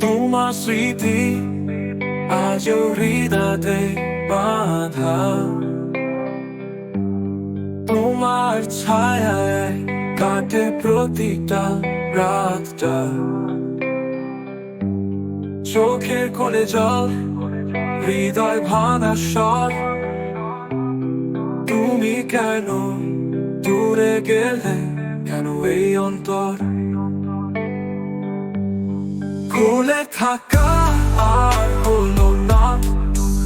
তোমার স্মৃতি আজও হৃদয়ে বাঁধা, তোমার ছায়ায় কাটে প্রতিটা রাতটা। চোখের কোণে জল, হৃদয় ভাঙা স্বর। তুমি কেন দূরে গেলে, কেন এই অন্তর খুলে থাকা আর হলো না,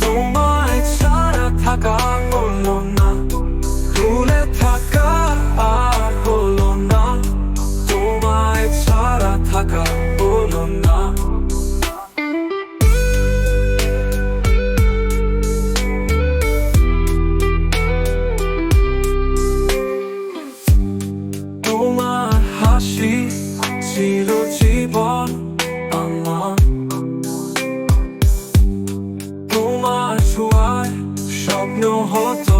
তোমায় ছাড়া থাকা হলো না। খুলে থাকা আর হলো না, তোমায় ছাড়া থাকা হলো না। তোমার হাসি ছিল জীবন আমার, তোমার ছোঁয়ায় স্বপ্ন হতো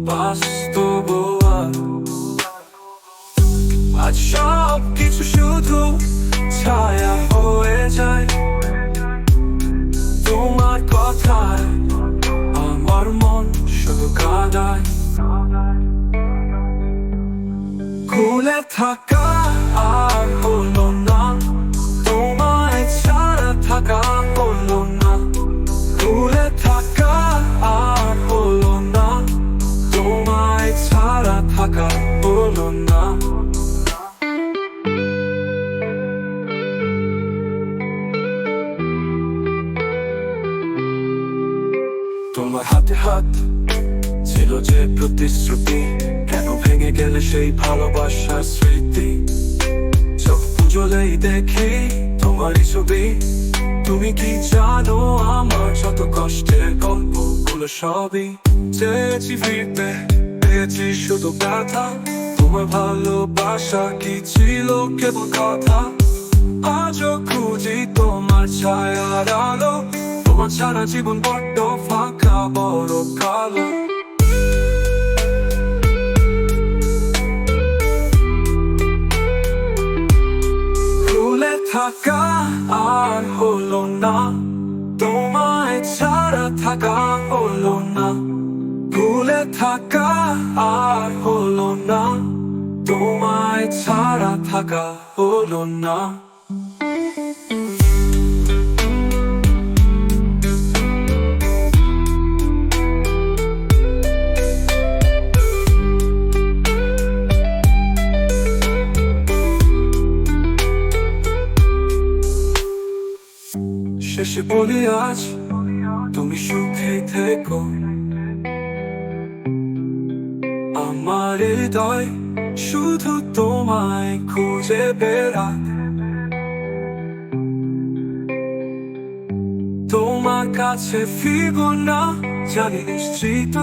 বাস্তব। আজ সব কিছু শুধু ছায়া হয়ে যায়, তোমার কথায় আমার মন শুধু কাঁদায়। খুলে থাকা আর হলো না, তোমায় ছাড়া থাকা হলো না। খুলে থাকা আর হলো না, তোমায় ছাড়া থাকা হলো না। তোমার হাতে হাত ছিল যে প্রতিশ্রুতি, কেন ভেঙে গেলে সেই ভালোবাসার স্মৃতি? চোখ পুজোলেই দেখি তোমারই ছবি। তুমি কি জানো আমার যত কষ্টের গল্পগুলো সবই চেয়েছি ফিরতে, পেয়েছি শুধু ব্যথা। তোমার ভালোবাসা কি ছিল কেবল কথা? আজও খুঁজি তোমার ছায়ার আলো, তোমার ছাড়া জীবন বড্ড ফাঁকা, বড় কালো। খুলে থাকা আর হলো না, তোমায় ছাড়া থাকা হলো না। খুলে থাকা আর হলো না, তোমায় ছাড়া থাকা হলো না। শেষে বলি আজ তুমি সুখে থেকো, আমার হৃদয় শুধু তোমায় খুঁজে বেড়ায়। তোমার কাছে ফিরবো না জানি নিশ্চিত,